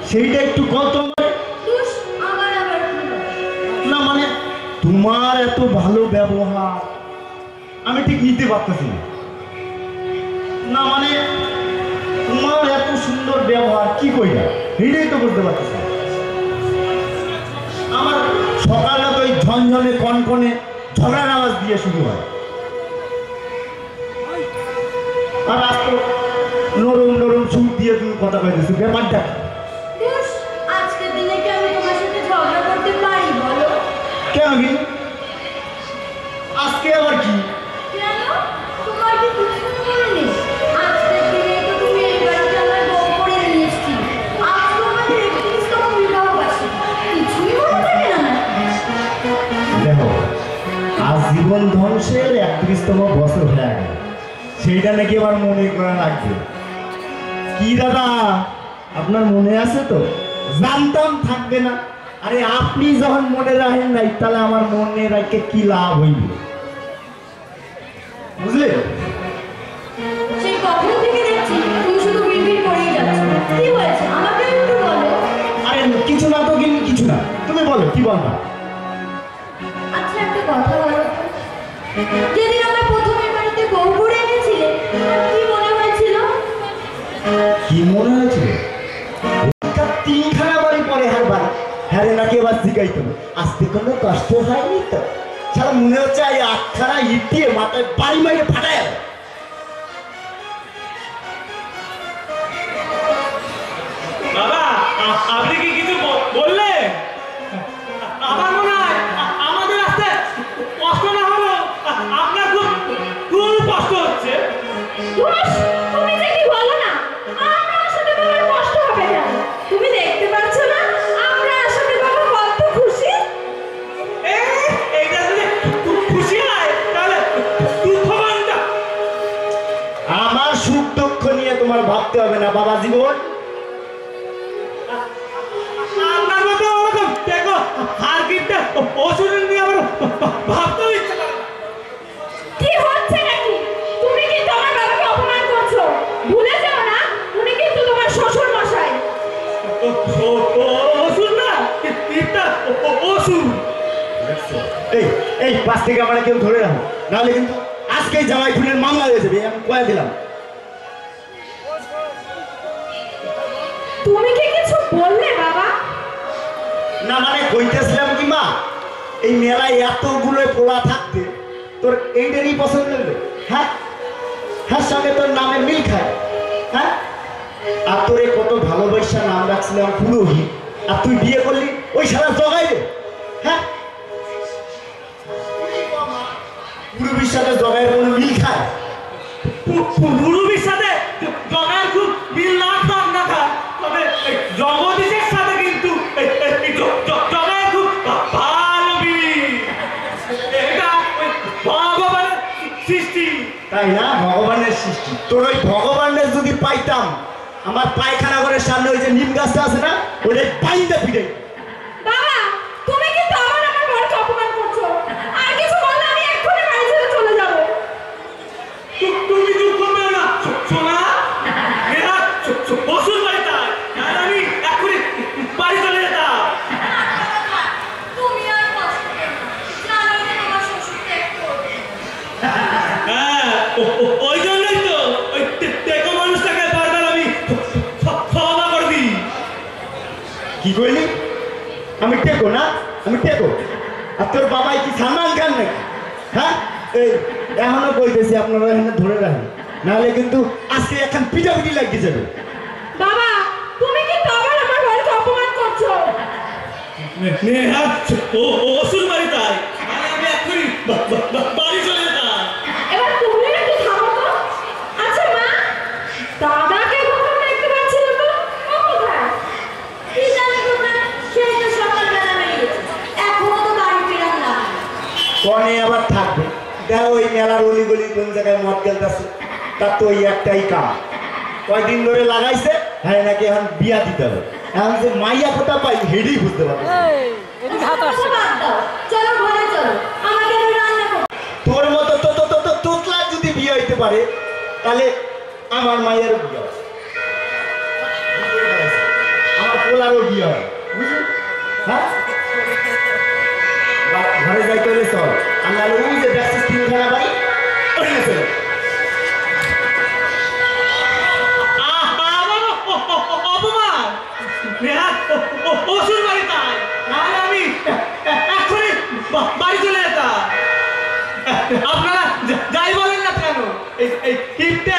সেইটা একটু কত না, মানে তোমার এত ভালো ব্যবহার আমি ঠিক নিতে পারতেছি না। না মানে তোমার এত সুন্দর ব্যবহার কি কইরা সেইটাই তো বুঝতে পারতেছি না। আমার সকালে তো ওই ঝনঝনে কনকনে ঝগড়ার আওয়াজ দিয়ে শুরু হয়, আর আজ তো নরম নরম সুর দিয়ে তুমি কথা কইতেছো। ব্যাপারটা আজকের দিনে কি আমি তোমার সাথে ঝগড়া করতে পারি বলো? কেন কি আজকে আবার কি? কেন তোমার কি কিছু মনে নেই? আজকের দিনে তো তুমি এই বাড়িতে আমার বউ করে নিয়ে এসেছি। আজ তোমাদের 31তম বিবাহ বার্ষিকী, কিছুই মনে থাকে না? দেখো, আজ জীবন ধ্বংসের 31তম বছর হয়ে গেল, সেইটা নাকি আবার মনে করা লাগবে। কি দাদা আপনার মনে আছে তো? জানতাম থাকবে না। আরে আপনি যখন মনে রাখেন নাই তাহলে আমার মনে রাখে কি লাভ হইব, বুঝলে? সেই কখন থেকে দেখছি তুমি শুধু বিড়বিড় করেই যাচ্ছ। কি হয়েছে আমাকে একটু বলো। আরে কিছু না তো, কিছু না, তুমি বলো কি বলবা। আচ্ছা একটা কথা বলো তো, যেদিন আমরা প্রথমে বাড়িতে বউ করে এনেছিলে কি মনে হয়েছিল? কি মনে হয়েছিল? তিনখানা বাড়ি পরে হার বাড়ি হ্যাঁ নাকি এবার জিগাইতে হবে, আসতে কোনো কষ্ট হয়নি তো? সারা মনে হচ্ছে এই 8খানা ইট দিয়ে মাথায় বাড়ি মাইরে ফাটায়। বাবা আপনি কি কিছু বললেন? আমার মনে হয় আমাদের আসতে কষ্ট না হলো আপনার খুব খুব কষ্ট হচ্ছে। তুমি যে কি বলো না, আমরা আসলে বাবার কষ্ট হবে কেন? তুমি দেখতে পাচ্ছ না আমরা আসলে বাবা কত খুশি। এইটা যদি খুশি হয় তাহলে দুঃখবানটা। আমার সুখ দুঃখ নিয়ে তোমার ভাবতে হবে না বাবা জীবন। আপনার মতো ওরকম দেখো হারকিটটা ওষুধ নিয়ে আমার ভাবতেও ইচ্ছা করে। কি হচ্ছে নাকি? তুমি কিন্তু আমার বাবাকে অপমান করছো। ভুলে যাও না উনি কিন্তু তোমার শ্বশুর মশাই। ওষুধ না কিটটা ওষুধ। এই এই পাশ থেকে আমরা কেউ ধরে রাখো, নাহলে কিন্তু আজকেই জামাই খুনের মামলা হয়ে যাবে, আমি কয়ে দিলাম। তুমি কি কিছু বললে বাবা? না মানে কইতেছিলাম কি মা, এই মেলায় এতগুলো পোলা থাকতে তোর এইটারই পছন্দ হলো? হ্যাঁ হ্যাঁ, সঙ্গে তোর নামের মিল খায়। হ্যাঁ, আর তোরে কত ভালোবাসা নাম রাখছিলাম পুরোহি, আর তুই বিয়ে করলি ওই সারা জগাইবে। হ্যাঁ, পুরুষের সাথে জগাইয়ের কোনো মিল খায়? পুরুষের সাথে জগার খুব মিল না থাক না থাক, তবে জগদীশের সাথে কিন্তু জগার খুব ভালো মিল। এটা ভগবানের সৃষ্টি। তাই না? ভগবানের সৃষ্টি। তোর ওই ভগবানের যদি পাইতাম, আমার পায়খানা ঘরের সামনে ওই যে নিম গাছটা আছে না, ওইটাই পাইতে ফিরে। বাবা তুমি কিন্তু আবার আমার বরকে অপমান করছো। আর কিছু বললে আমি এক্ষুনি বাড়ি ছেড়ে চলে যাব। তুমি দুঃখ পেও না সোনা, এরা ওষুধ বাড়িতে আর আমি এক্ষুনি বাড়ি চলে যেতাম। তুমি আর কষ্ট পেও না, জানোই তো তোমার শ্বশুর ত্যাগ করবে। হ্যাঁ ওই জন্যই তো ওই টেকো মানুষটাকে বারবার আমি ক্ষমা করে দিই। কি কইলি? আমি টেকো না? আমি টেকো? আর তোর বাবাই কি সালমান খান নাকি? হ্যাঁ, এই এখনো কইতেছি আপনারা এখানে ধরে রাখেন, নাহলে কিন্তু আজকে এখন পিটাপিটি লাগিয়ে যাবে। বাবা তুমি কিন্তু আবার আমার বরকে অপমান করছো। ওষুধ বাড়ি তাই আমি এক্ষুনি বাড়ি চলে যেতাম। এবার তুমি একটু থামো তো। আচ্ছা মা, দাদাকে কখন দেখতে পাচ্ছিল তো? ও কোথায়? কি জানি কোথায়? সেই তো সকালবেলা বেরিয়েছে, এখনো তো বাড়ি ফিরলাম না। কনে আবার থাকবে? দেখো ওই মেলার অলিগলি কোন জায়গায় মদ গেলতেছে, তার তো ওই একটাই কাম। কয়দিন ধরে লাগাইছে, হ্যাঁ নাকি এখন বিয়া দিতে হবে। এখন যে মাইয়া কোথা পাই হেডেই বুঝতে পারবো। বাদ দাও, চলো ঘরে চলো, আমাকে আমি রান্না করতে। তোর মতো তো তোতলা যদি বিয়ে হইতে পারে তাহলে আমার মায়ের বিয়ে। পোলারও বিয়ে হয় বুঝলি? হ্যাঁ ঘরে যাইতে হলে চল আর নাহলে ওই যে দেখছিস তিনখানা বাড়ি ওখানে চল। অপমান ওষুধ বাড়ি তাই নাহলে আমি এক্ষুনি বাড়ি চলে যেতাম। আপনারা যাই বলেন না কেন এই কিপটে